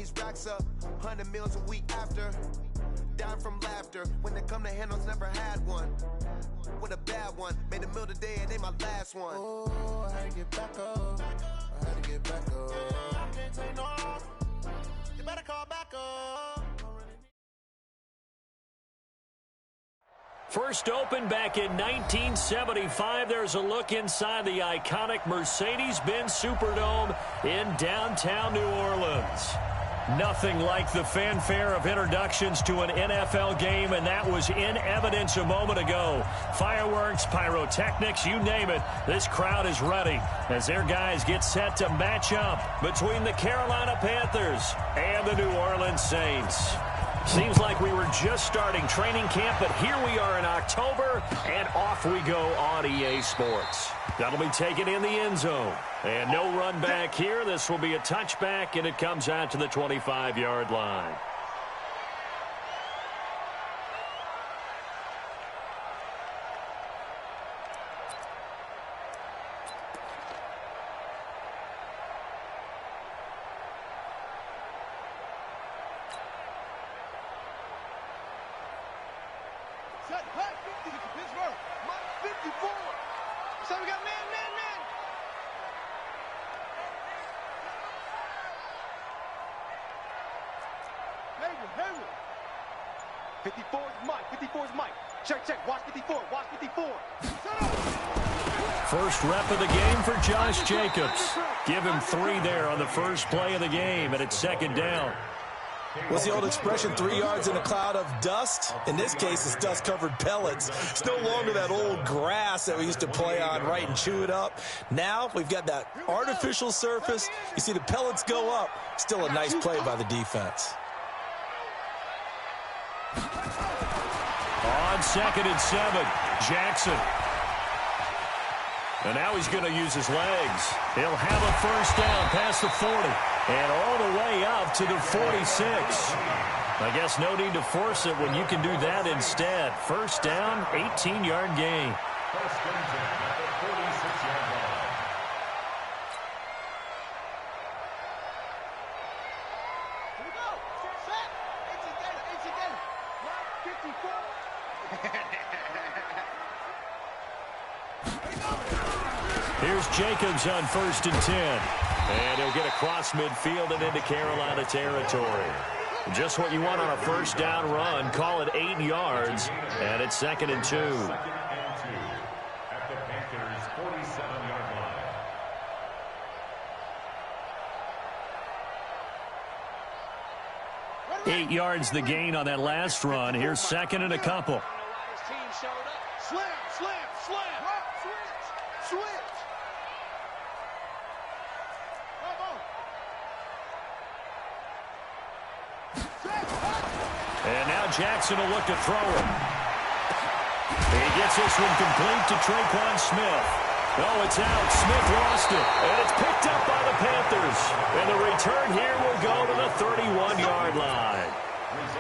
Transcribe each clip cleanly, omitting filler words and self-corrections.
these racks up, 100 meals a week after. Dying from laughter, when they come to handles, never had one. With a bad one, made a meal today, it ain't my last one. Oh, I had to get back up, I had to get back up. I can't take no, you better call back up. First opened back in 1975. There's a look inside the iconic Mercedes-Benz Superdome in downtown New Orleans. Nothing like the fanfare of introductions to an NFL game, and that was in evidence a moment ago. Fireworks, pyrotechnics, you name it. This crowd is ready as their guys get set to match up between the Carolina Panthers and the New Orleans Saints. Seems like we were just starting training camp, but here we are in October, and off we go on EA Sports. That'll be taken in the end zone. And no run back here. This will be a touchback, and it comes out to the 25-yard line. So we got man. 54's Mike. 54's Mike. Check. Watch 54. Watch 54. First rep of the game for Josh Jacobs. Give him 3 there on the first play of the game, and it's second down. What's the old expression, 3 yards in a cloud of dust? In this case, it's dust-covered pellets. It's no longer that old grass that we used to play on, right, and chew it up. Now we've got that artificial surface. You see the pellets go up. Still a nice play by the defense. On 2nd and 7, Jackson. And now he's going to use his legs. He'll have a first down past the 40 and all the way up to the 46. I guess no need to force it when you can do that instead. First down, 18-yard gain. First and 10 at the 46-yard line. Here we go. Set. It's again. Line 54. Here's Jacobs on 1st and 10. And he'll get across midfield and into Carolina territory. Just what you want on a first down run. Call it 8 yards. And it's 2nd and 2. 2nd and 2 at the Panthers' 47-yard line. 8 yards the gain on that last run. Here's 2nd and a couple. Slam. Switch. And now Jackson will look to throw it. He gets this one complete to Traquan Smith. Oh, it's out. Smith lost it. And it's picked up by the Panthers. And the return here will go to the 31-yard line.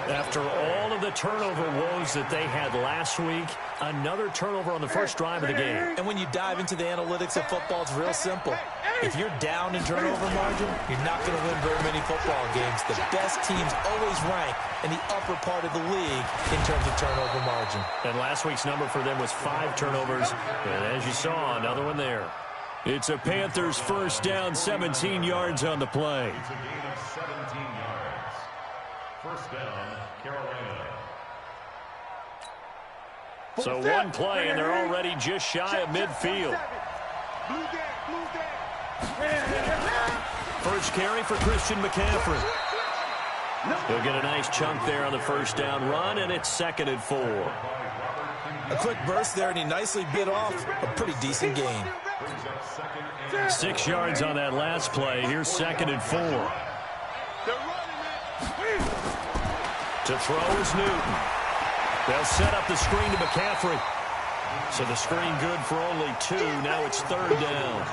After all of the turnover woes that they had last week, another turnover on the first drive of the game. And when you dive into the analytics of football, it's real simple. If you're down in turnover margin, you're not going to win very many football games. The best teams always rank in the upper part of the league in terms of turnover margin. And last week's number for them was 5 turnovers. And as you saw, another one there. It's a Panthers first down, 17 yards on the play. It's a gain of 17 yards. First down, Carolina. So one play, and they're already just shy of midfield. First carry for Christian McCaffrey. He'll get a nice chunk there on the first down run, and it's 2nd and 4. A quick burst there, and he nicely bit off a pretty decent gain. 6 yards on that last play. Here's 2nd and 4. To throw is Newton. They'll set up the screen to McCaffrey. So the screen good for only 2. Now it's 3rd down.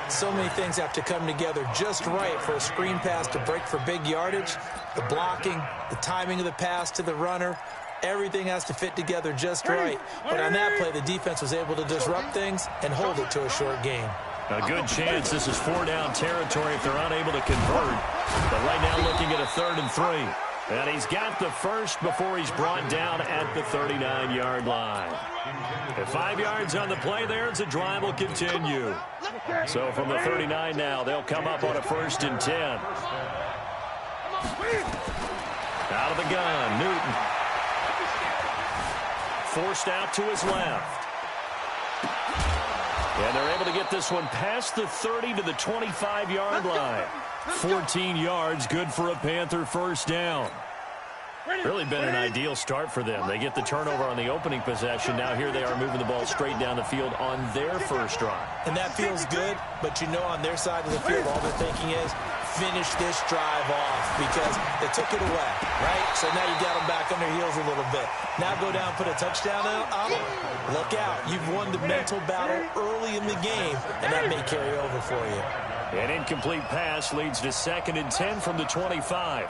So many things have to come together just right for a screen pass to break for big yardage. The blocking, the timing of the pass to the runner, everything has to fit together just right. But on that play, the defense was able to disrupt things and hold it to a short gain. A good chance this is 4-down territory if they're unable to convert. But right now looking at a 3rd and 3. And he's got the first before he's brought down at the 39-yard line. At 5 yards on the play there, the drive will continue. So from the 39 now, they'll come up on a 1st and 10. Out of the gun, Newton. Forced out to his left. And they're able to get this one past the 30 to the 25-yard line. 14 yards, good for a Panther 1st down. Really been an ideal start for them. They get the turnover on the opening possession. Now here they are moving the ball straight down the field on their first drive. And that feels good, but you know on their side of the field, all they're thinking is finish this drive off because they took it away, right? So now you got them back on their heels a little bit. Now go down, put a touchdown on them. Look out. You've won the mental battle early in the game, and that may carry over for you. An incomplete pass leads to 2nd and 10 from the 25.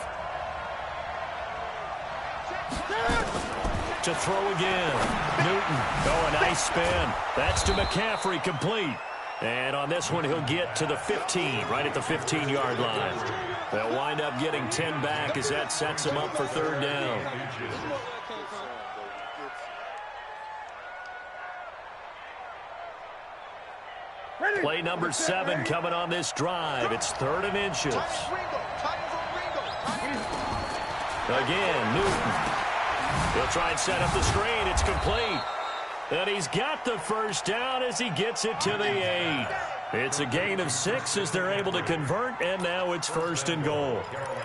To throw again. Newton. Oh, a nice spin. That's to McCaffrey, complete. And on this one, he'll get to the 15, right at the 15-yard line. They'll wind up getting 10 back as that sets them up for 3rd down. Play number 7 coming on this drive. It's 3rd and inches. Again, Newton. He'll try and set up the screen. It's complete. And he's got the 1st down as he gets it to the 8. It's a gain of 6 as they're able to convert, and now it's 1st and goal.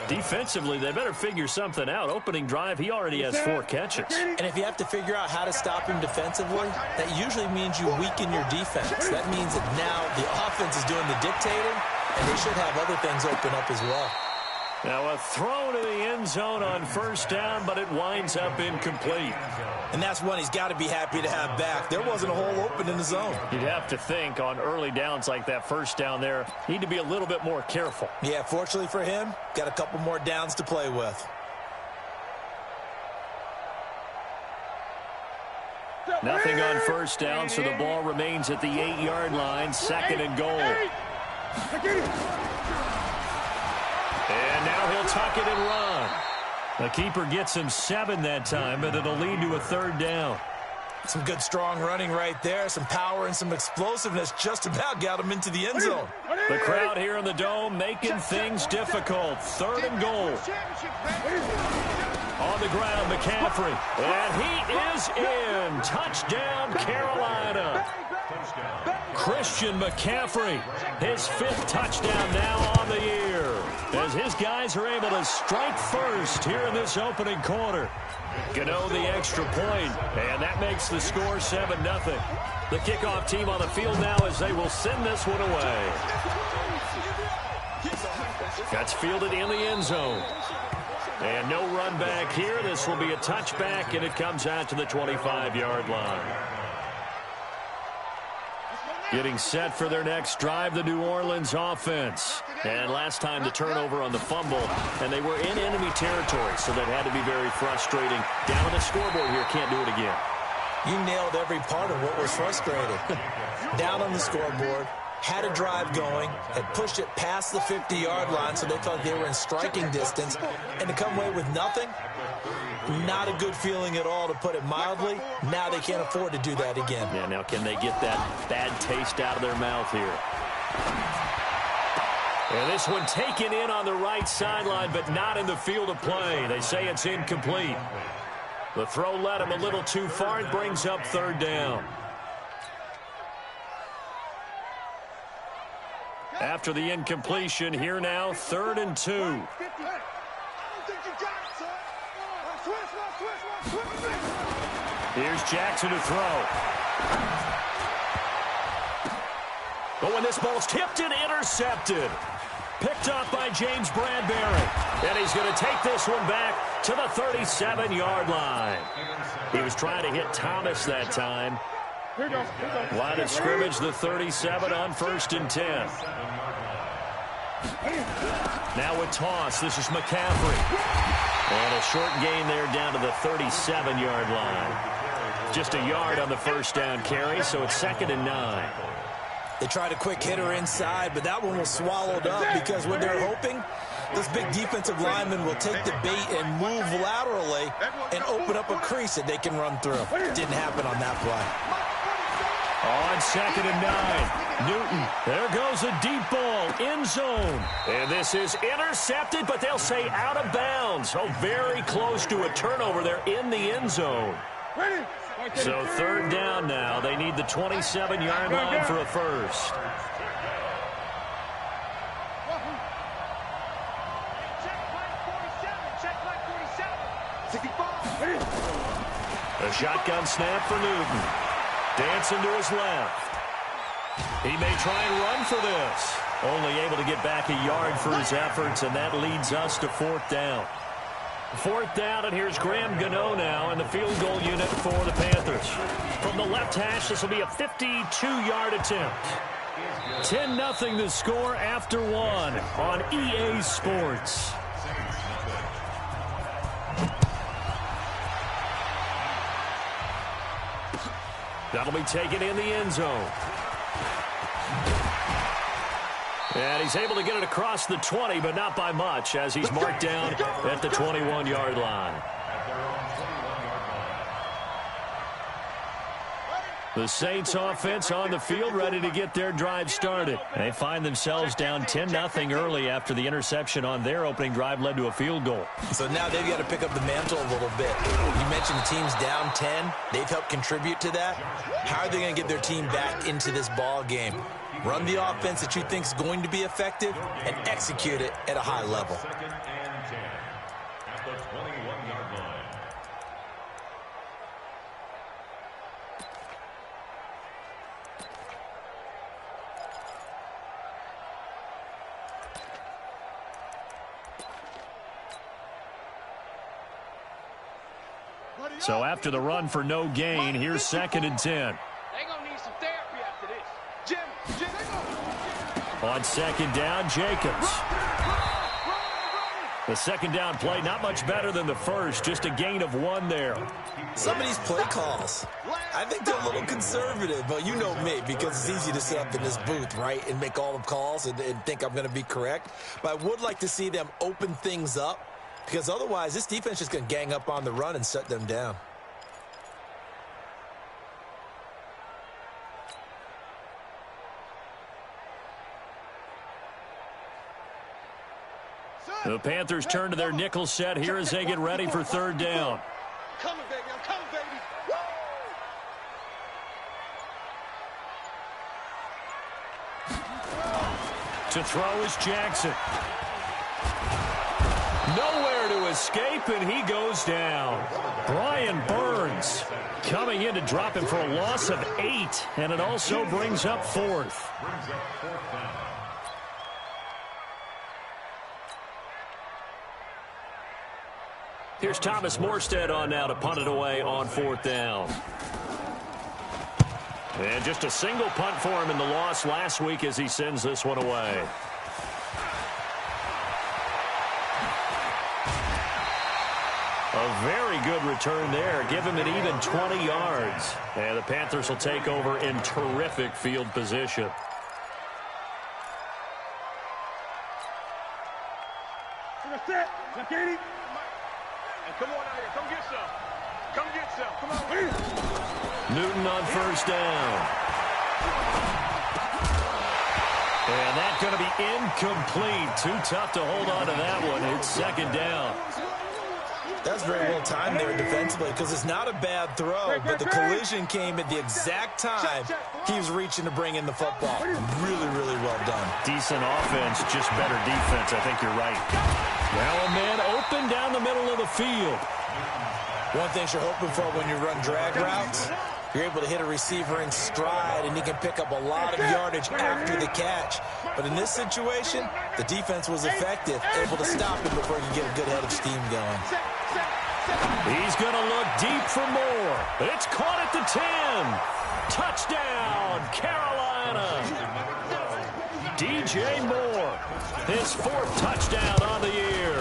Defensively, they better figure something out. Opening drive, he already has 4 catches. And if you have to figure out how to stop him defensively, that usually means you weaken your defense. That means that now the offense is doing the dictating, and they should have other things open up as well. Now a throw to the end zone on 1st down, but it winds up incomplete. And that's one he's got to be happy to have back. There wasn't a hole open in the zone. You'd have to think on early downs like that 1st down there, need to be a little bit more careful. Yeah, fortunately for him, got a couple more downs to play with. Nothing on 1st down, so the ball remains at the 8-yard line, 2nd and goal. And now he'll tuck it and run. The keeper gets him 7 that time, but it'll lead to a 3rd down. Some good strong running right there. Some power and some explosiveness just about got him into the end zone. The crowd here in the Dome making things difficult. 3rd and goal. On the ground, McCaffrey. And he is in. Touchdown, Carolina. Christian McCaffrey, his 5th touchdown now on the year, as his guys are able to strike first here in this opening quarter. Gano the extra point, and that makes the score 7-0. The kickoff team on the field now as they will send this one away. That's fielded in the end zone. And no run back here. This will be a touchback, and it comes out to the 25-yard line. Getting set for their next drive, the New Orleans offense. And last time the turnover on the fumble, and they were in enemy territory, so that had to be very frustrating. Down on the scoreboard here, can't do it again. You nailed every part of what was frustrating. Down on the scoreboard, had a drive going, had pushed it past the 50-yard line, so they felt they were in striking distance, and to come away with nothing, not a good feeling at all, to put it mildly. Now they can't afford to do that again. Yeah, now can they get that bad taste out of their mouth here? And this one taken in on the right sideline, but not in the field of play. They say it's incomplete. The throw led him a little too far. It brings up 3rd down. After the incompletion, here now, 3rd and 2. Here's Jackson to throw. But when this ball's tipped and intercepted, picked up by James Bradbury. And he's going to take this one back to the 37-yard line. He was trying to hit Thomas that time. Line of scrimmage, the 37 on 1st and 10. Now a toss. This is McCaffrey. And a short gain there down to the 37-yard line. Just a yard on the 1st down carry, so it's 2nd and 9. They tried a quick hitter inside, but that one was swallowed up because when they're hoping, this big defensive lineman will take the bait and move laterally and open up a crease that they can run through. Didn't happen on that play. On 2nd and 9, Newton. There goes a deep ball, end zone. And this is intercepted, but they'll say out of bounds. Oh, very close to a turnover there in the end zone. So 3rd down now. They need the 27-yard line for a first. A shotgun snap for Newton. Dancing to his left. He may try and run for this. Only able to get back a yard for his efforts, and that leads us to 4th down. 4th down, and here's Graham Gano now in the field goal unit for the Panthers. From the left hash, this will be a 52-yard attempt. 10-0 the score after 1 on EA Sports. That'll be taken in the end zone. And he's able to get it across the 20, but not by much, as he's marked down at the 21-yard line. The Saints offense on the field, ready to get their drive started. They find themselves down 10-0 early after the interception on their opening drive led to a field goal. So now they've got to pick up the mantle a little bit. You mentioned the team's down 10. They've helped contribute to that. How are they going to get their team back into this ball game? Run the offense that you think is going to be effective and execute it at a high level. 2nd and 10 at the 21-yard line. So after the run for no gain, here's 2nd and 10. They're going to need some therapy after this. Jim. On 2nd down, Jacobs. The 2nd down play, not much better than the first, just a gain of 1 there. Some of these play calls, I think they're a little conservative, but you know me, because it's easy to sit up in this booth, right, and make all the calls and think I'm going to be correct. But I would like to see them open things up, because otherwise this defense is just going to gang up on the run and shut them down. The Panthers turn to their nickel set here as they get ready for 3rd down. I'm coming, baby. I'm coming, baby. To throw is Jackson. Nowhere to escape, and he goes down. Brian Burns coming in to drop him for a loss of 8, and it also brings up 4th. Here's Thomas Morstead on now to punt it away on 4th down. And just a single punt for him in the loss last week as he sends this one away. A very good return there. Give him an even 20 yards. And the Panthers will take over in terrific field position. Come on out here. Come get some. Come get some. Come on. Newton on 1st down. And that's going to be incomplete. Too tough to hold on to that one. It's 2nd down. That's very well timed there defensively, because it's not a bad throw, but the collision came at the exact time he was reaching to bring in the football. Really, really well done. Decent offense, just better defense. I think you're right. Now a man open down the middle of the field. One thing you're hoping for when you run drag routes, you're able to hit a receiver in stride, and he can pick up a lot of yardage after the catch. But in this situation, the defense was effective, able to stop him before he could get a good head of steam going. He's going to look deep for more. It's caught at the 10. Touchdown, Carolina. DJ Moore, his 4th touchdown on the year.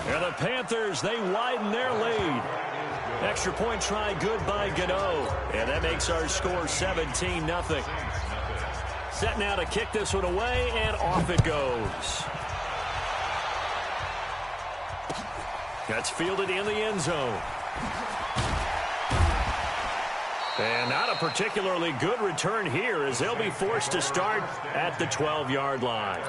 And the Panthers, they widen their lead. Extra point try good by Gano. And that makes our score 17-0. Set now to kick this one away, and off it goes. That's fielded in the end zone. And not a particularly good return here as they'll be forced to start at the 12-yard line.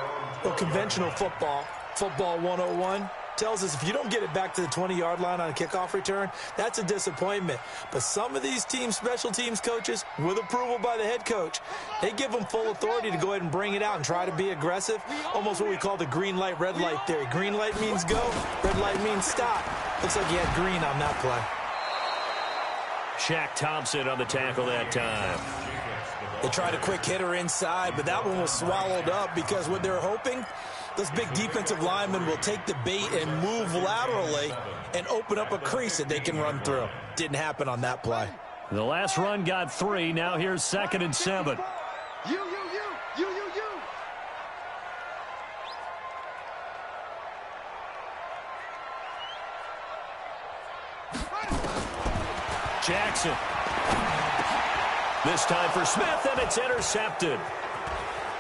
Well, conventional football 101, tells us if you don't get it back to the 20-yard line on a kickoff return, that's a disappointment. But some of these teams, special teams coaches, with approval by the head coach, they give them full authority to go ahead and bring it out and try to be aggressive, almost what we call the green light, red light theory. Green light means go, red light means stop. Looks like he had green on that play. Shaq Thompson on the tackle that time. They tried a quick hitter inside, but that one was swallowed up because what they're hoping, those big defensive linemen will take the bait and move laterally and open up a crease that they can run through. Didn't happen on that play. The last run got 3. Now here's 2nd and 7. You. Jackson. This time for Smith, and it's intercepted.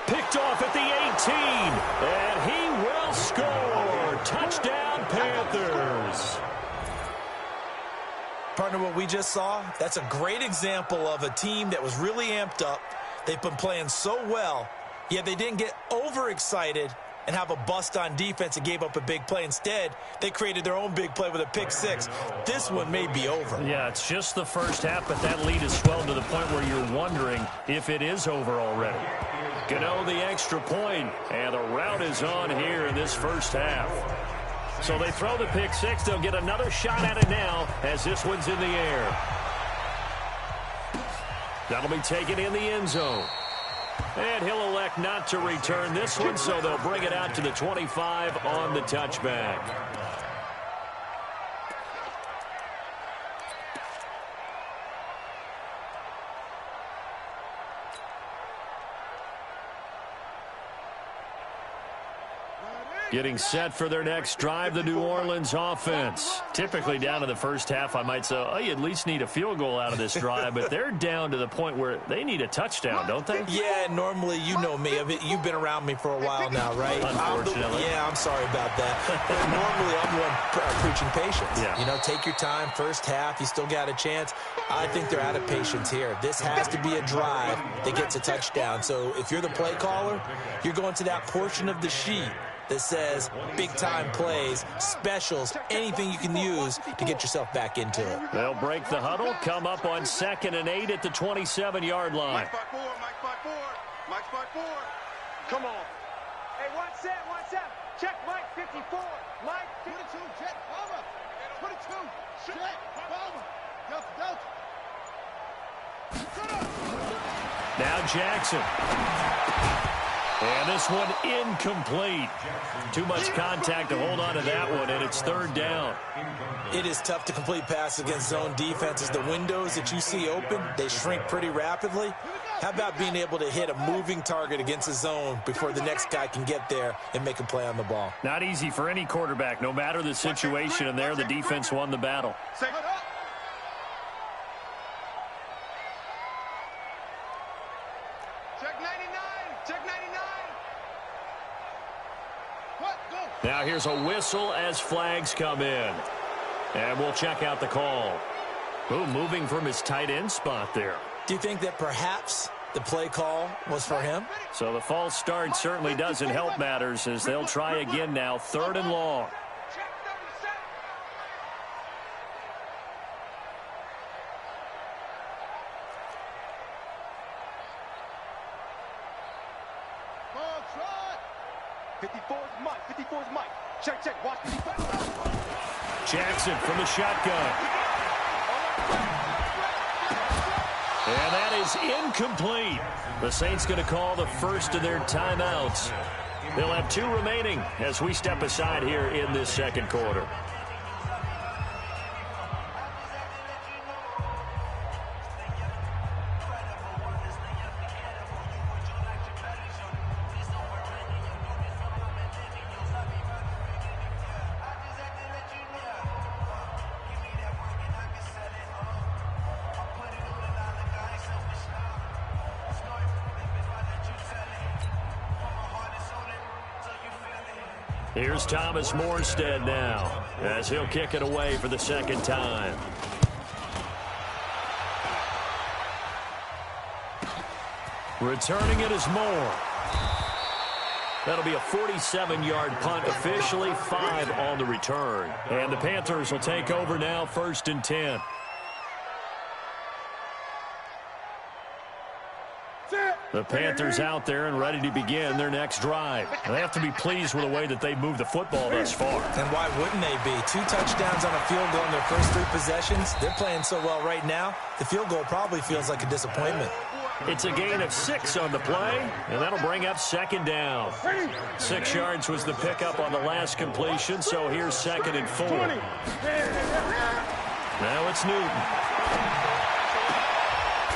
Picked off at the 18, and he will score. Touchdown, Panthers. Partner, what we just saw, that's a great example of a team that was really amped up. They've been playing so well, yet they didn't get overexcited and have a bust on defense and gave up a big play. Instead, they created their own big play with a pick six. This one may be over. Yeah, it's just the first half, but that lead has swelled to the point where you're wondering if it is over already. Gano the extra point, and the route is on here in this first half. So they throw the pick six. They'll get another shot at it now as this one's in the air. That'll be taken in the end zone. And he'll elect not to return this one, so they'll bring it out to the 25 on the touchback. Getting set for their next drive, the New Orleans offense. Typically down in the first half, I might say, oh, you at least need a field goal out of this drive, but they're down to the point where they need a touchdown, don't they? Yeah, normally, you know me. You've been around me for a while now, right? Unfortunately. I'm sorry about that. But normally, I'm the one preaching patience. Yeah. You know, take your time. First half, you still got a chance. I think they're out of patience here. This has to be a drive that gets a touchdown. So if you're the play caller, you're going to that portion of the sheet that says big-time plays, specials, anything you can use to get yourself back into it. They'll break the huddle, come up on 2nd and 8 at the 27-yard line. Mike spot 4. Come on. Hey, one set. Check Mike 54. Mike 52, check Palmer. 22, check Palmer. Now Jackson. And this one incomplete. Too much contact to hold on to that one, and it's 3rd down. It is tough to complete passes against zone defenses. The windows that you see open, they shrink pretty rapidly. How about being able to hit a moving target against a zone before the next guy can get there and make a play on the ball? Not easy for any quarterback, no matter the situation, and there the defense won the battle. Now here's a whistle as flags come in. And we'll check out the call. Ooh, moving from his tight end spot there. Do you think that perhaps the play call was for him? So the false start certainly doesn't help matters as they'll try again now, 3rd and long. Check. Watch. Jackson from the shotgun. And that is incomplete. The Saints going to call the first of their timeouts. They'll have 2 remaining as we step aside here in this 2nd quarter. Here's Thomas Morstead now as he'll kick it away for the second time. Returning it is Moore. That'll be a 47-yard punt, officially 5 on the return. And the Panthers will take over now, 1st and 10. The Panthers out there and ready to begin their next drive. They have to be pleased with the way that they've moved the football thus far. And why wouldn't they be? 2 touchdowns on a field goal in their first 3 possessions. They're playing so well right now, the field goal probably feels like a disappointment. It's a gain of 6 on the play, and that'll bring up 2nd down. 6 yards was the pickup on the last completion, so here's 2nd and 4. Now it's Newton.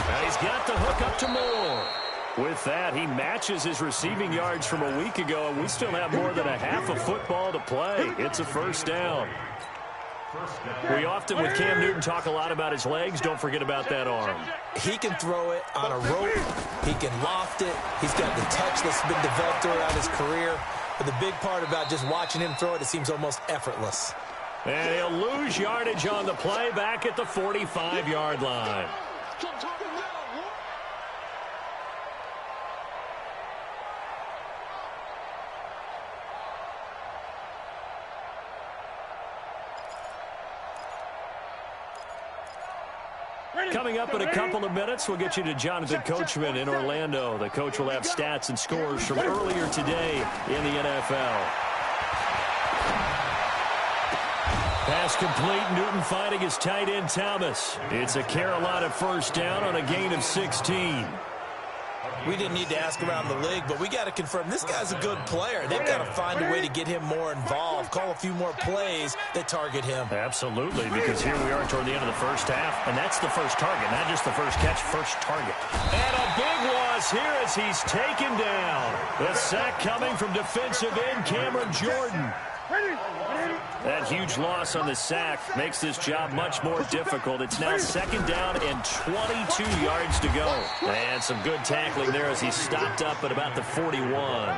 And he's got the hook up to Moore. With that, he matches his receiving yards from a week ago, and we still have more than a half of football to play. It's a 1st down. We often, with Cam Newton, talk a lot about his legs. Don't forget about that arm. He can throw it on a rope. He can loft it. He's got the touch that's been developed throughout his career. But the big part about just watching him throw it, it seems almost effortless. And he'll lose yardage on the play back at the 45-yard line. Coming up in a couple of minutes, we'll get you to Jonathan Coachman in Orlando. The coach will have stats and scores from earlier today in the NFL. Pass complete. Newton finding his tight end, Thomas. It's a Carolina 1st down on a gain of 16. We didn't need to ask around the league, but we got to confirm this guy's a good player. They've got to find a way to get him more involved, call a few more plays that target him. Absolutely, because here we are toward the end of the first half, and that's the first target, not just the first catch, first target. And a big loss here as he's taken down. The sack coming from defensive end Cameron Jordan. That huge loss on the sack makes this job much more difficult. It's now 2nd down and 22 yards to go. And some good tackling there as he stopped up at about the 41. Well,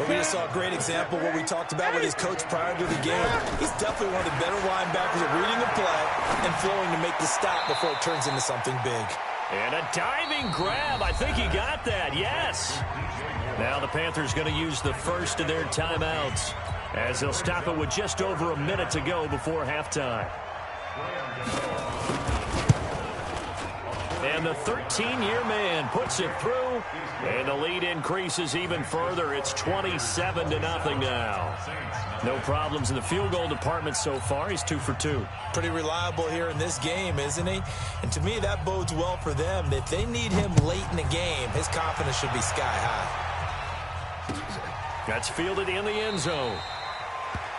we just saw a great example of what we talked about with his coach prior to the game. He's definitely one of the better linebackers at reading the play and flowing to make the stop before it turns into something big. And a diving grab. I think he got that. Yes. Now the Panthers going to use the first of their timeouts as they'll stop it with just over a minute to go before halftime. And the 13-year man puts it through, and the lead increases even further. It's 27-0 now. No problems in the field goal department so far. He's 2 for 2. Pretty reliable here in this game, isn't he? And to me, that bodes well for them. If they need him late in the game, his confidence should be sky high. That's fielded in the end zone.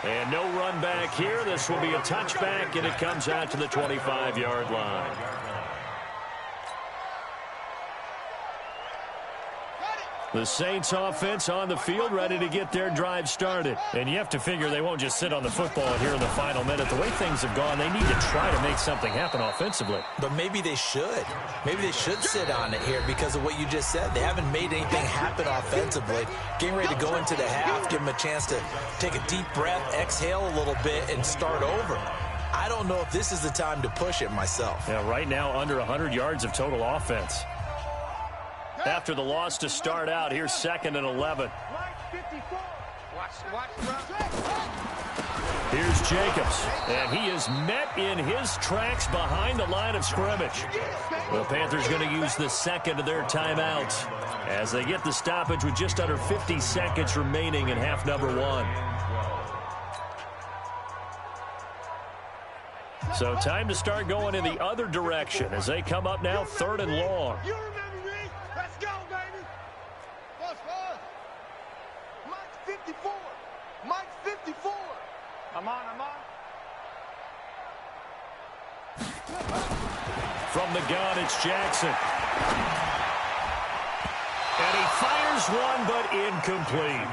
And no run back here. This will be a touchback, and it comes out to the 25-yard line. The Saints offense on the field, ready to get their drive started. And you have to figure they won't just sit on the football here in the final minute. The way things have gone, they need to try to make something happen offensively. But maybe they should. Maybe they should sit on it here because of what you just said. They haven't made anything happen offensively. Getting ready to go into the half, give them a chance to take a deep breath, exhale a little bit, and start over. I don't know if this is the time to push it myself. Yeah, right now under 100 yards of total offense. After the loss to start out, here's 2nd and 11. Here's Jacobs, and he is met in his tracks behind the line of scrimmage. The Panthers going to use the 2nd of their timeouts as they get the stoppage with just under 50 seconds remaining in half number 1. So time to start going in the other direction as they come up now 3rd and long. Let's go, baby. What's fun? Mike's 54. Mike's 54. I'm on. From the gun, it's Jackson. And he fires one, but incomplete.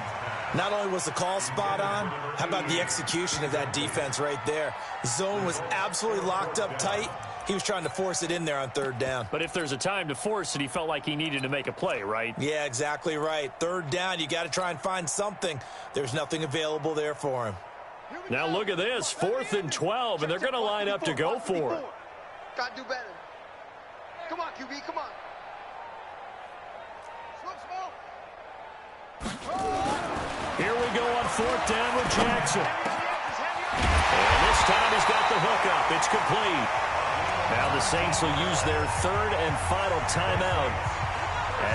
Not only was the call spot on, how about the execution of that defense right there? The zone was absolutely locked up tight, He was trying to force it in there on third down. But if there's a time to force it, he felt like he needed to make a play, right? Yeah, exactly right. Third down, you got to try and find something. There's nothing available there for him. Now look at this, 4th and 12, and they're going to line up to go for it. Got to do better. Come on, QB, come on. Here we go on 4th down with Jackson. And this time he's got the hook up. It's complete. Now the Saints will use their 3rd and final timeout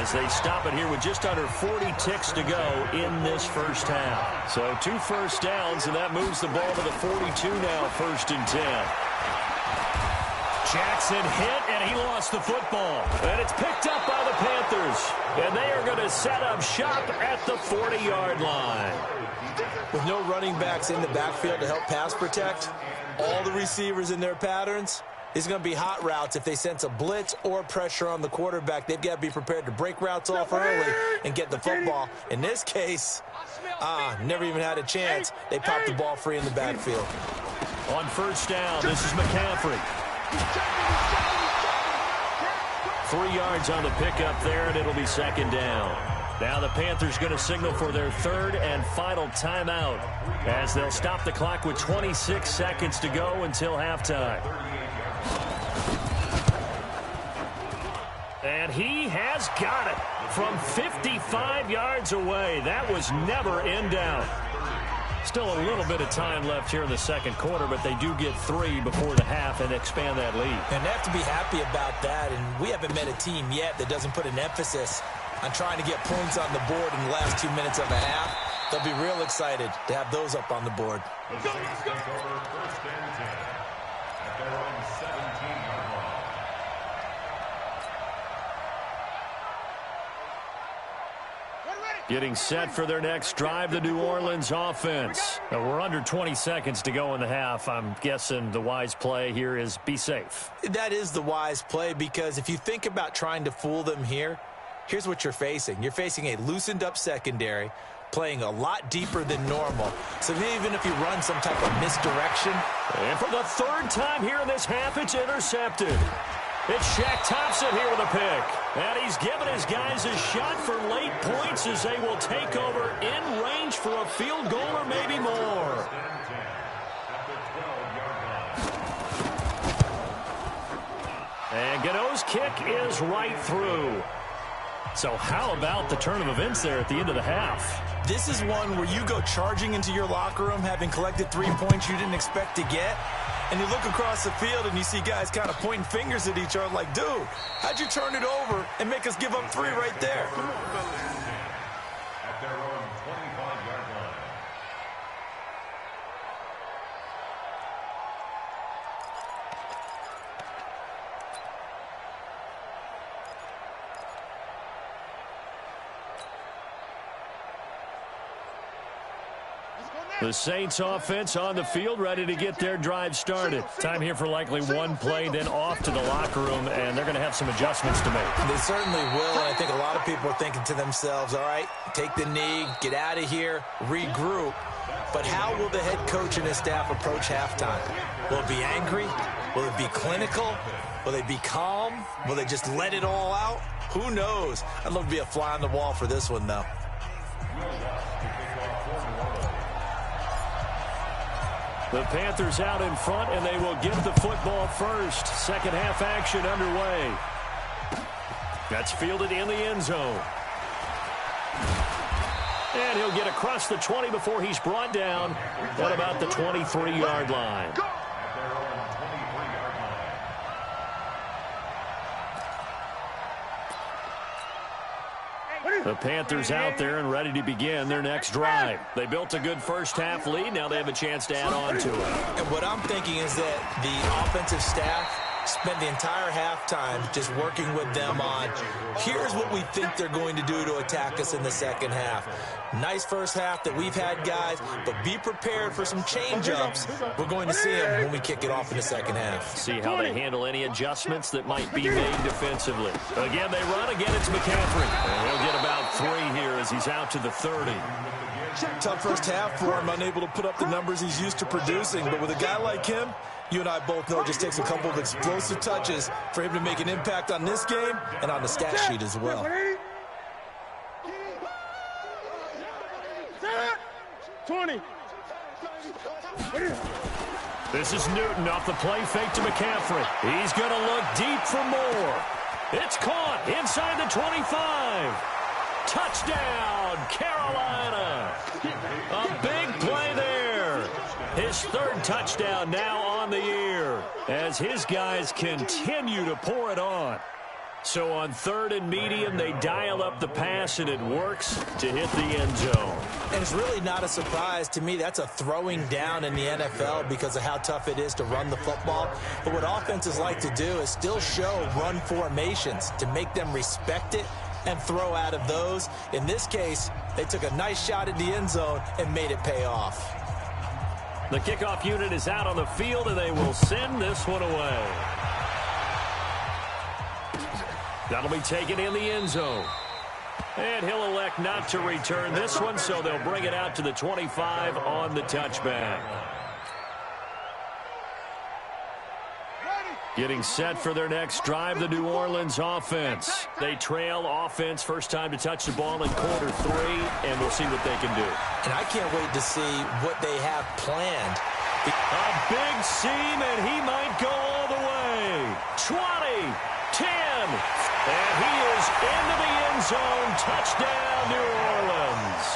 as they stop it here with just under 40 ticks to go in this first half. So 2 first downs, and that moves the ball to the 42 now, 1st and 10. Jackson hit, and he lost the football. And it's picked up by the Panthers. And they are going to set up shop at the 40-yard line. With no running backs in the backfield to help pass protect, all the receivers in their patterns, it's going to be hot routes. If they sense a blitz or pressure on the quarterback, they've got to be prepared to break routes off early and get the football. In this case, never even had a chance. They popped the ball free in the backfield. On 1st down, this is McCaffrey. 3 yards on the pickup there, and it'll be 2nd down. Now the Panthers going to signal for their 3rd and final timeout as they'll stop the clock with 26 seconds to go until halftime. And he has got it from 55 yards away. That was never in doubt. Still a little bit of time left here in the 2nd quarter, but they do get 3 before the half and expand that lead. And they have to be happy about that, and we haven't met a team yet that doesn't put an emphasis on trying to get points on the board in the last 2 minutes of a half. They'll be real excited to have those up on the board. The Saints take over 1st and 10 at their own 17-yard line. Getting set for their next drive, the New Orleans offense. Now we're under 20 seconds to go in the half. I'm guessing the wise play here is be safe. That is the wise play, because if you think about trying to fool them here, here's what you're facing. You're facing a loosened up secondary, playing a lot deeper than normal. So even if you run some type of misdirection. And for the 3rd time here in this half, it's intercepted. It's Shaq Thompson here with a pick. And he's given his guys a shot for late points as they will take over in range for a field goal or maybe more. And Gano's kick is right through. So how about the turn of events there at the end of the half? This is one where you go charging into your locker room having collected 3 points you didn't expect to get. And you look across the field and you see guys kind of pointing fingers at each other like, dude, how'd you turn it over and make us give up 3 right there? At their own 25-yard line. The Saints offense on the field, ready to get their drive started. Time here for likely one play, then off to the locker room, and they're going to have some adjustments to make. They certainly will, and I think a lot of people are thinking to themselves, all right, take the knee, get out of here, regroup. But how will the head coach and his staff approach halftime? Will it be angry? Will it be clinical? Will they be calm? Will they just let it all out? Who knows? I'd love to be a fly on the wall for this one, though. The Panthers out in front, and they will get the football first. 2nd half action underway. That's fielded in the end zone. And he'll get across the 20 before he's brought down at about the 23-yard line. The Panthers out there and ready to begin their next drive. They built a good first half lead. Now they have a chance to add on to it. And what I'm thinking is that the offensive staff spent the entire halftime just working with them on, here's what we think they're going to do to attack us in the 2nd half. Nice first half that we've had, guys, but be prepared for some change-ups. We're going to see them when we kick it off in the 2nd half. See how they handle any adjustments that might be made defensively. Again, they run. Again, it's McCaffrey. And he'll get about 3 here as he's out to the 30. Tough first half for him, unable to put up the numbers he's used to producing. But with a guy like him, You and I both know it just takes a couple of explosive touches for him to make an impact on this game and on the stat sheet as well. 20. This is Newton off the play fake to McCaffrey. He's going to look deep for more. It's caught inside the 25. Touchdown, Carolina. A big play there. His third touchdown now on the year as his guys continue to pour it on. So on 3rd and medium, they dial up the pass, and it works to hit the end zone. And it's really not a surprise to me. That's a throwing down in the NFL because of how tough it is to run the football. But what offenses like to do is still show run formations to make them respect it and throw out of those. In this case, they took a nice shot at the end zone and made it pay off. The kickoff unit is out on the field, and they will send this one away. That'll be taken in the end zone. And he'll elect not to return this one, so they'll bring it out to the 25 on the touchback. Getting set for their next drive, the New Orleans offense. They trail offense, first time to touch the ball in quarter 3, and we'll see what they can do. And I can't wait to see what they have planned. A big seam, and he might go all the way. 20, 10, and he is into the end zone. Touchdown, New Orleans.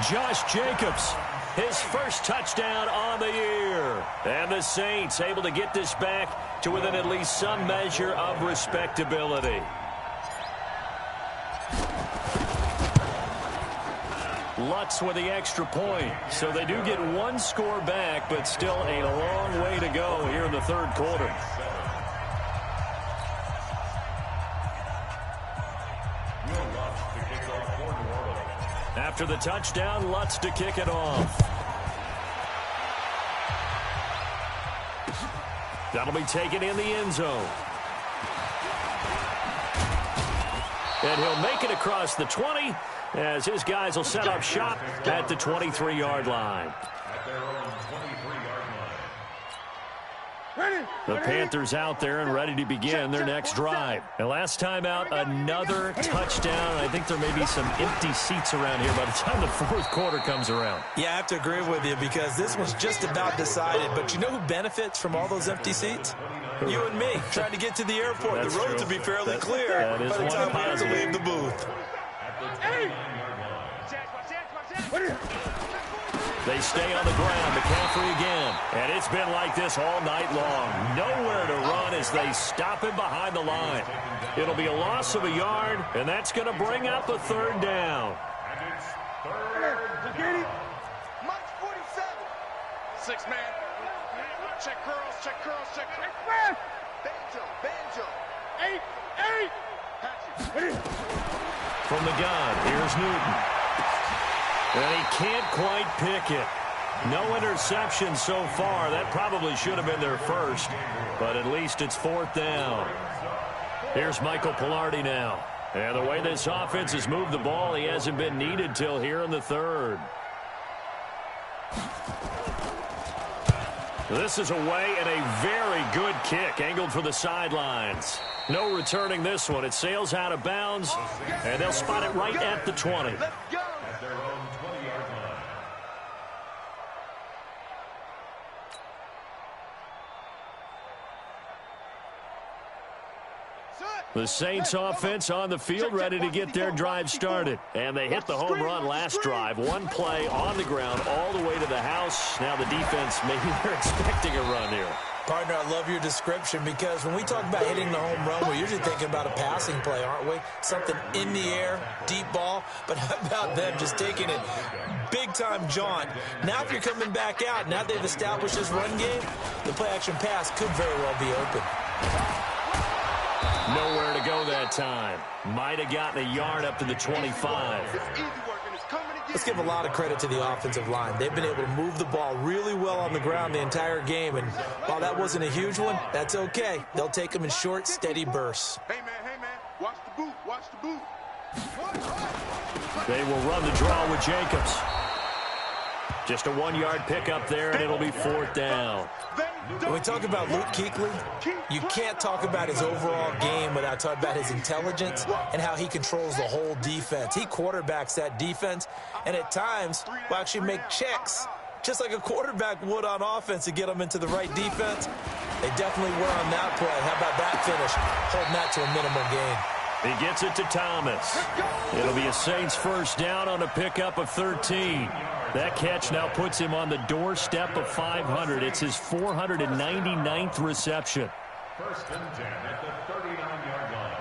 Josh Jacobs, his first touchdown on the year. And the Saints able to get this back to within at least some measure of respectability. Lutz with the extra point. So they do get one score back, but still a long way to go here in the 3rd quarter. After the touchdown, Lutz to kick it off. That'll be taken in the end zone. And he'll make it across the 20 as his guys will set up shop at the 23-yard line. The Panthers out there and ready to begin their next drive. And last time out, another touchdown. I think there may be some empty seats around here by the time the 4th quarter comes around. Yeah, I have to agree with you because this one's just about decided. But you know who benefits from all those empty seats? You and me, trying to get to the airport. That's the roads true. will be fairly clear that is by the time we have to positive. leave the booth. They stay on the ground. McCaffrey again. And it's been like this all night long. Nowhere to run as they stop him behind the line. It'll be a loss of a yard, and that's going to bring up a 3rd down. Mike's 47. 6 man. Check curls, check curls, check curls. Banjo. 8. From the gun, here's Newton. And he can't quite pick it. No interception so far. That probably should have been their first, but at least it's 4th down. Here's Michael Pilardi now. And the way this offense has moved the ball, he hasn't been needed till here in the 3rd. This is away and a very good kick, angled for the sidelines. No returning this one. It sails out of bounds, and they'll spot it right at the 20. Let's go. At their own 20-yard line. The Saints offense on the field ready to get their drive started. And they hit the home run last drive. One play on the ground all the way to the house. Now the defense, maybe they're expecting a run here. Partner, I love your description because when we talk about hitting the home run, we're usually thinking about a passing play, aren't we? Something in the air, deep ball. But how about them just taking it big-time jaunt? Now if you're coming back out, now they've established this run game, the play-action pass could very well be open. Nowhere to go that time. Might have gotten a yard up to the 25. It's easy work, and it's coming again. Let's give a lot of credit to the offensive line. They've been able to move the ball really well on the ground the entire game. And while that wasn't a huge one, that's okay. They'll take them in short, steady bursts. Hey, man, watch the boot, watch the boot. They will run the draw with Jacobs. Just a 1-yard pickup there, and it'll be 4th down. They When we talk about Luke Kuechly, you can't talk about his overall game without talking about his intelligence and how he controls the whole defense. He quarterbacks that defense, and at times will actually make checks, just like a quarterback would on offense, to get them into the right defense. They definitely were on that play. How about that finish? Holding that to a minimum gain. He gets it to Thomas. It'll be a Saints first down on a pickup of 13. That catch now puts him on the doorstep of 500. It's his 499th reception. First and 10 at the 39-yard line.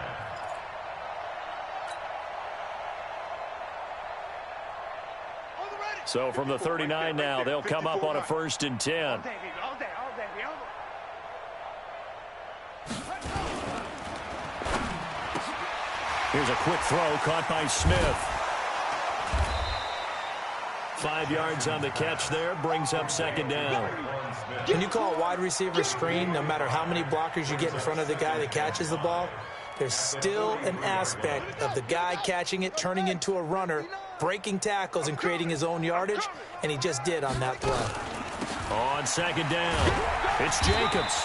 So from the 39 now, they'll come up on a first and 10. Here's a quick throw caught by Smith. 5 yards on the catch there, brings up second down. When you call a wide receiver screen, no matter how many blockers you get in front of the guy that catches the ball, there's still an aspect of the guy catching it, turning into a runner, breaking tackles and creating his own yardage, and he just did on that play. On second down, it's Jacobs.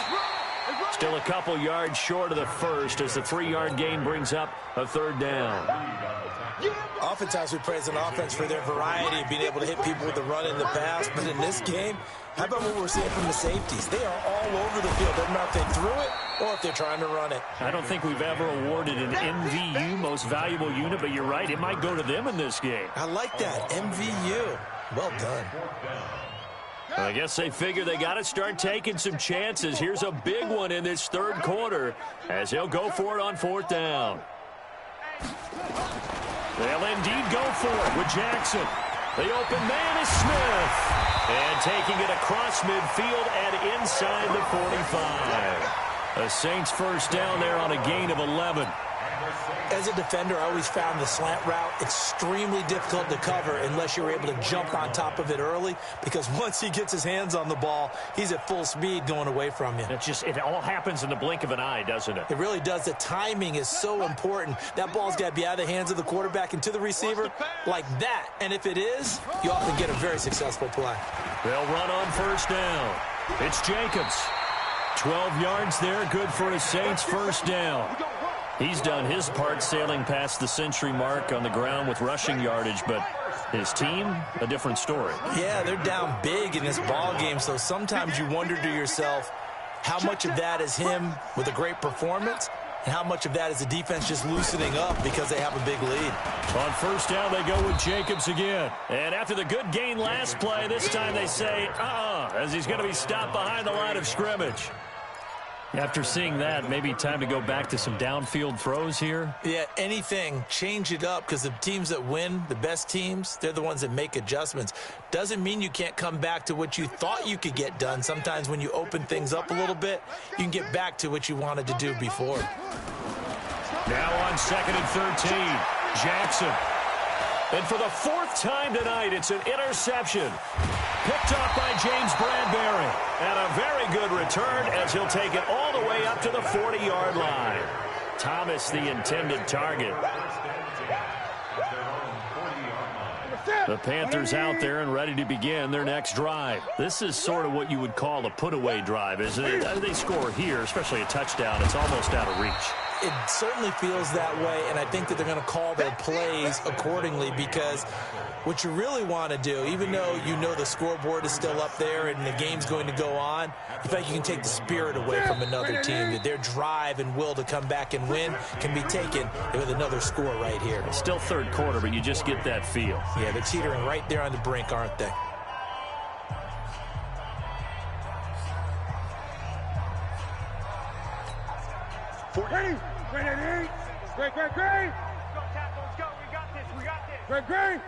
Still a couple yards short of the first as the 3-yard gain brings up a third down. Oftentimes we praise an offense for their variety of being able to hit people with the run and the pass, but in this game, how about what we're seeing from the safeties? They are all over the field. Doesn't matter if they threw it or if they're trying to run it. I don't think we've ever awarded an MVU, most valuable unit, but you're right, it might go to them in this game. I like that, MVU. Well done. I guess they figure they got to start taking some chances. Here's a big one in this third quarter as they'll go for it on fourth down. They'll indeed go for it with Jackson. The open man is Smith. And taking it across midfield and inside the 45. A Saints first down there on a gain of 11. As a defender, I always found the slant route extremely difficult to cover unless you're able to jump on top of it early, because once he gets his hands on the ball, he's at full speed going away from you. It all happens in the blink of an eye, doesn't it? It really does. The timing is so important. That ball's got to be out of the hands of the quarterback and to the receiver like that. And if it is, you often get a very successful play. They'll run on first down. It's Jacobs. 12 yards there, good for a Saints first down. He's done his part sailing past the century mark on the ground with rushing yardage, but his team, a different story. Yeah, they're down big in this ball game, so sometimes you wonder to yourself how much of that is him with a great performance and how much of that is the defense just loosening up because they have a big lead. On first down, they go with Jacobs again. And after the good gain last play, this time they say, as he's going to be stopped behind the line of scrimmage. After seeing that, maybe time to go back to some downfield throws here. Yeah, anything. Change it up, because the teams that win, the best teams, they're the ones that make adjustments. Doesn't mean you can't come back to what you thought you could get done. Sometimes when you open things up a little bit, you can get back to what you wanted to do before. Now on second and 13, Jackson. And for the fourth time tonight, it's an interception. Picked off by James Bradbury. And a very good return as he'll take it all the way up to the 40-yard line. Thomas, the intended target. The Panthers out there and ready to begin their next drive. This is sort of what you would call a put-away drive, isn't it? They score here, especially a touchdown. It's almost out of reach. It certainly feels that way, and I think that they're going to call their plays accordingly, because what you really want to do, even though you know the scoreboard is still up there and the game's going to go on, you feel like you can take the spirit away from another team, that their drive and will to come back and win can be taken with another score right here. It's still third quarter, but you just get that feel. Yeah, they're teetering right there on the brink, aren't they? Ready? Ready? Great, great, great. Let's go, Tackle. Let's go. We got this. We got this. Great, great.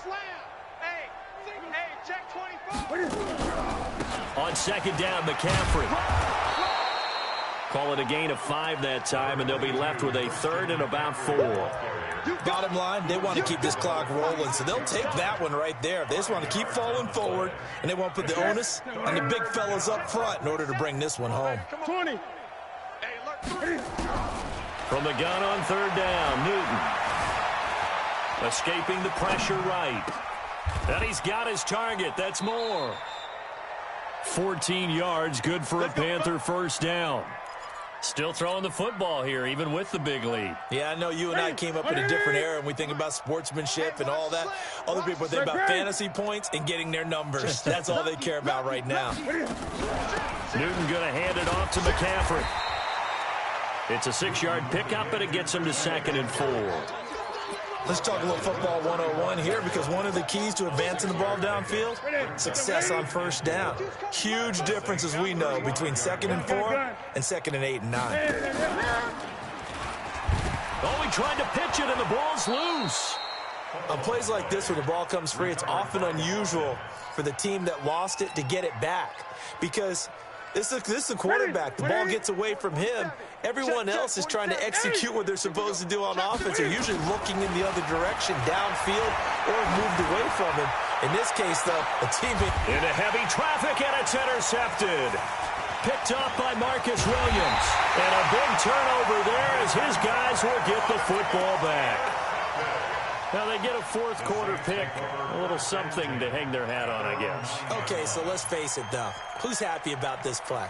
Slam. Hey, check 24. On second down, McCaffrey. Call it a gain of 5 that time, and they'll be left with a third and about 4. Bottom line, they want to keep this clock rolling, so they'll take that one right there. They just want to keep falling forward, and they want to put the onus on the big fellas up front in order to bring this one home. 20. From the gun on third down, Newton. Escaping the pressure right. And he's got his target. That's more. 14 yards, good for a Panther first down. Still throwing the football here, even with the big lead. Yeah, I know you and I came up in a different era, and we think about sportsmanship and all that. Other people think about fantasy points and getting their numbers. That's all they care about right now. Newton going to hand it off to McCaffrey. It's a 6-yard pickup, and it gets him to 2nd and 4. Let's talk a little football 101 here, because one of the keys to advancing the ball downfield, success on first down. Huge difference, as we know, between 2nd and 4 and 2nd and 8 and 9. Oh, he tried to pitch it, and the ball's loose. On plays like this where the ball comes free, it's often unusual for the team that lost it to get it back, because this is the quarterback. The ball gets away from him. Everyone else is trying to execute what they're supposed to do on offense. They're usually looking in the other direction, downfield, or moved away from him. In this case, though, a teammate into heavy traffic, and it's intercepted. Picked off by Marcus Williams. And a big turnover there as his guys will get the football back. Now they get a fourth quarter pick, a little something to hang their hat on, I guess. Okay, so let's face it, though. Who's happy about this play?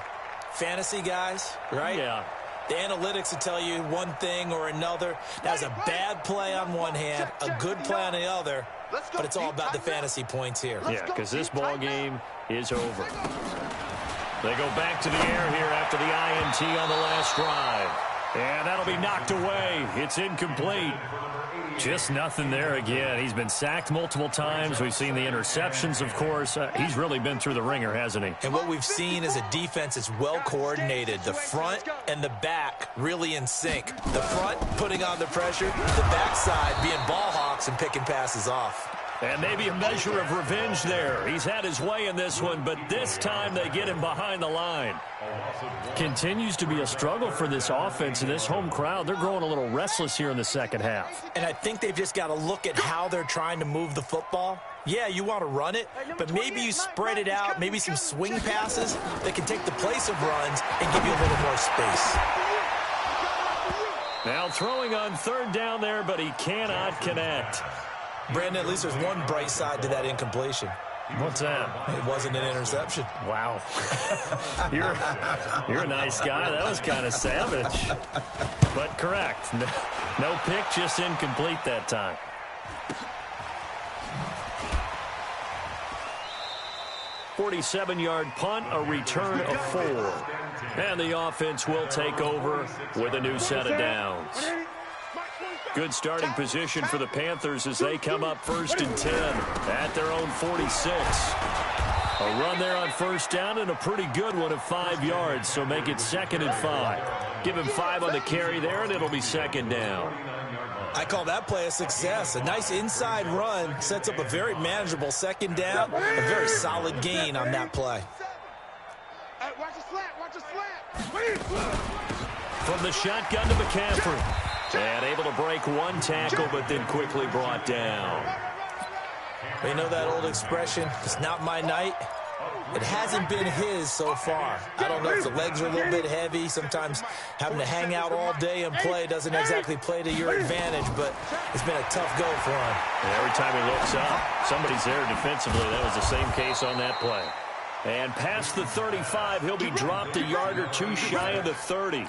Fantasy guys, right? Yeah. The analytics will tell you one thing or another. That's a bad play on one hand, a good play on the other, but it's all about the fantasy points here. Yeah, because this ball game is over. They go back to the air here after the INT on the last drive. And that'll be knocked away. It's incomplete. Just nothing there again. He's been sacked multiple times. We've seen the interceptions, of course. He's really been through the ringer, hasn't he? And what we've seen is a defense that's well coordinated. The front and the back really in sync. The front putting on the pressure, the backside being ball hawks and picking passes off. And maybe a measure of revenge there. He's had his way in this one, but this time they get him behind the line. Continues to be a struggle for this offense and this home crowd. They're growing a little restless here in the second half. And I think they've just got to look at how they're trying to move the football. Yeah, you want to run it, but maybe you spread it out, maybe some swing passes that can take the place of runs and give you a little more space. Now throwing on third down there, but he cannot connect. Brandon, at least there's one bright side to that incompletion. What's that? It wasn't an interception. Wow. You're a nice guy. That was kind of savage. But correct. No pick, just incomplete that time. .47-yard punt, a return of 4. And the offense will take over with a new set of downs. Good starting position for the Panthers as they come up 1st and 10 at their own 46. A run there on first down and a pretty good one of 5 yards, so make it 2nd and 5. Give him 5 on the carry there, and it'll be 2nd down. I call that play a success. A nice inside run sets up a very manageable 2nd down, a very solid gain on that play. Watch the slant, watch the slant. From the shotgun to McCaffrey. And able to break one tackle, but then quickly brought down. You know that old expression, it's not my night? It hasn't been his so far. I don't know if the legs are a little bit heavy. Sometimes having to hang out all day and play doesn't exactly play to your advantage, but it's been a tough go for him. And every time he looks up, somebody's there defensively. That was the same case on that play. And past the 35, he'll be dropped a yard or two shy of the 30.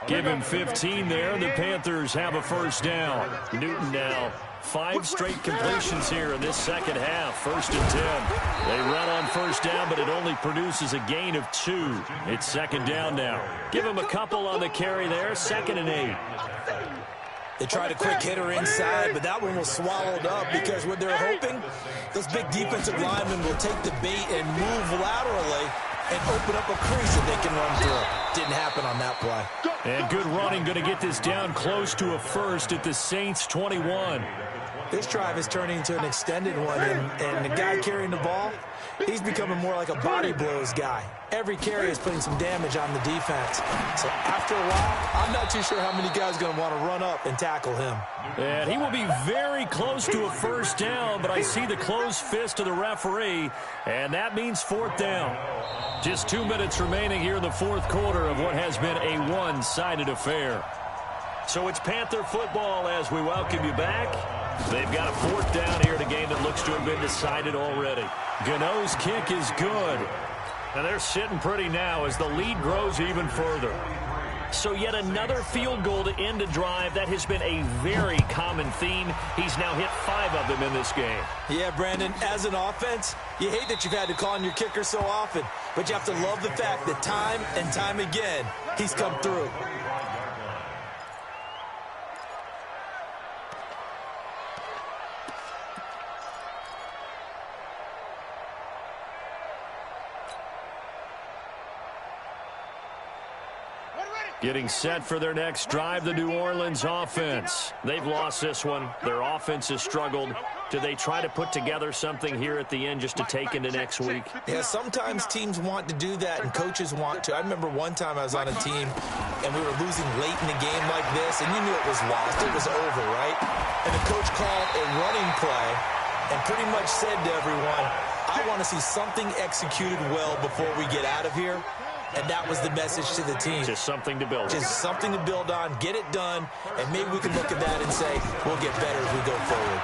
Give him 15 there, and the Panthers have a first down. Newton now 5 straight completions here in this second half. 1st and 10. They run on first down, but it only produces a gain of 2. It's 2nd down now. Give him a couple on the carry there. 2nd and 8. They tried a quick hitter inside, but that one was swallowed up because what they're hoping, those big defensive linemen will take the bait and move laterally and open up a crease that they can run through. Didn't happen on that play. And good running, going to get this down close to a first at the Saints 21. This drive is turning into an extended one, and the guy carrying the ball, he's becoming more like a body blows guy. Every carry is putting some damage on the defense. So after a while, I'm not too sure how many guys are going to want to run up and tackle him. And he will be very close to a first down, but I see the closed fist of the referee, and that means 4th down. Just 2 minutes remaining here in the 4th quarter of what has been a one-sided affair. So it's Panther football as we welcome you back. They've got a 4th down here in a game that looks to have been decided already. Gano's kick is good. And they're sitting pretty now as the lead grows even further. So yet another field goal to end a drive. That has been a very common theme. He's now hit 5 of them in this game. Yeah, Brandon, as an offense, you hate that you've had to call on your kicker so often, but you have to love the fact that time and time again, he's come through. Getting set for their next drive, the New Orleans offense. They've lost this one. Their offense has struggled. Do they try to put together something here at the end just to take into next week? Yeah, sometimes teams want to do that and coaches want to. I remember one time I was on a team and we were losing late in a game like this, and you knew it was lost. It was over, right? And the coach called a running play and pretty much said to everyone, I want to see something executed well before we get out of here. And that was the message to the team. Just something to build on. Just something to build on, get it done, and maybe we can look at that and say, we'll get better as we go forward.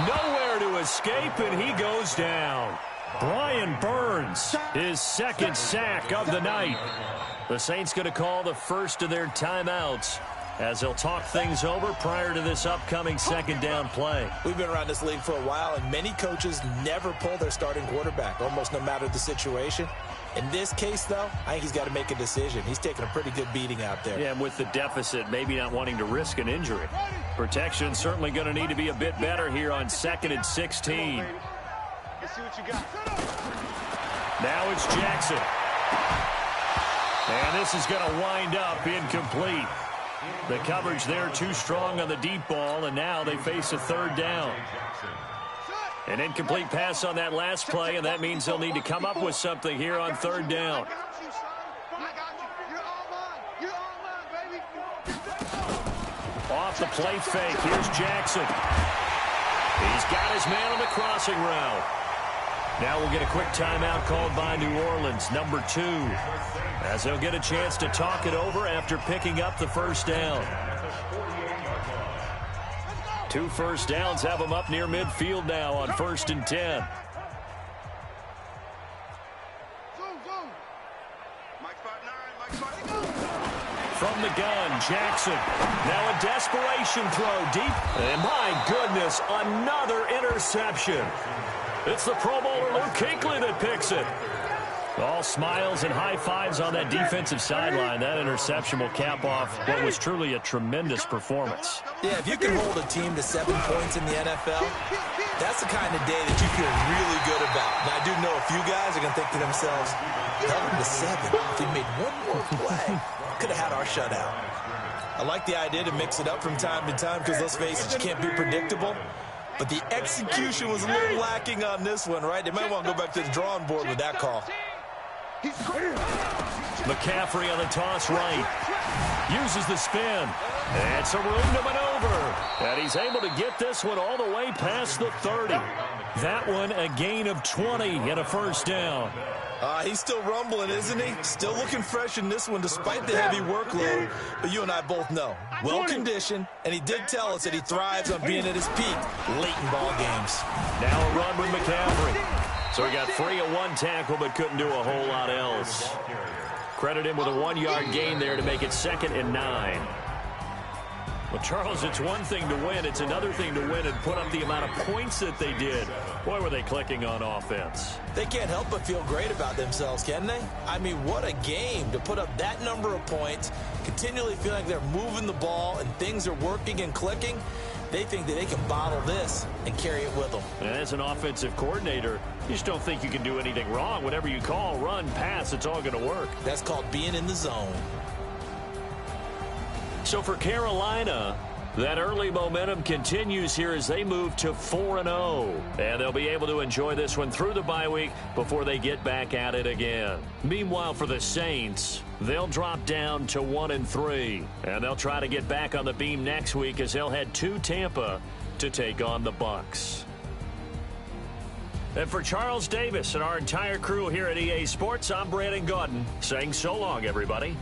Nowhere to escape, and he goes down. Brian Burns, his second sack of the night. The Saints going to call the first of their timeouts as they'll talk things over prior to this upcoming second down play. We've been around this league for a while, and many coaches never pull their starting quarterback, almost no matter the situation. In this case, though, I think he's got to make a decision. He's taking a pretty good beating out there. Yeah, and with the deficit, maybe not wanting to risk an injury. Protection certainly going to need to be a bit better here on 2nd and 16. Let's see what you got. Now it's Jackson. And this is going to wind up incomplete. The coverage there too strong on the deep ball, and now they face a third down. An incomplete pass on that last play, and that means they'll need to come up with something here on third down. Off the play fake, here's Jackson. He's got his man on the crossing route. Now we'll get a quick timeout called by New Orleans, number 2, as they'll get a chance to talk it over after picking up the first down. 2 first downs have them up near midfield now on 1st and 10. From the gun, Jackson. Now a desperation throw deep. And my goodness, another interception. It's the Pro Bowler Luke Kuechly that picks it. All smiles and high fives on that defensive sideline. That interception will cap off what was truly a tremendous performance. Yeah, if you can hold a team to 7 points in the NFL, that's the kind of day that you feel really good about. Now, I do know a few guys are going to think to themselves, held them to 7. If we made one more play, could have had our shutout. I like the idea to mix it up from time to time because, let's face it, you can't be predictable. But the execution was a little lacking on this one, right? They might want to go back to the drawing board with that call. McCaffrey on the toss right. Uses the spin. And some room to maneuver. And he's able to get this one all the way past the 30. That one a gain of 20 and a first down. He's still rumbling, isn't he? Still looking fresh in this one despite the heavy workload. But you and I both know, well-conditioned, and he did tell us that he thrives on being at his peak late in ball games. Now a run with McCaffrey. So he got free of 1 tackle but couldn't do a whole lot else. Credit him with a 1-yard gain there to make it 2nd and 9. Well, Charles, it's one thing to win. It's another thing to win and put up the amount of points that they did. Boy, were they clicking on offense. They can't help but feel great about themselves, can they? I mean, what a game to put up that number of points, continually feel like they're moving the ball and things are working and clicking. They think that they can bottle this and carry it with them. And as an offensive coordinator, you just don't think you can do anything wrong. Whatever you call, run, pass, it's all going to work. That's called being in the zone. So for Carolina, that early momentum continues here as they move to 4-0. And they'll be able to enjoy this one through the bye week before they get back at it again. Meanwhile, for the Saints, they'll drop down to 1-3. And they'll try to get back on the beam next week as they'll head to Tampa to take on the Bucs. And for Charles Davis and our entire crew here at EA Sports, I'm Brandon Gaudin saying so long, everybody.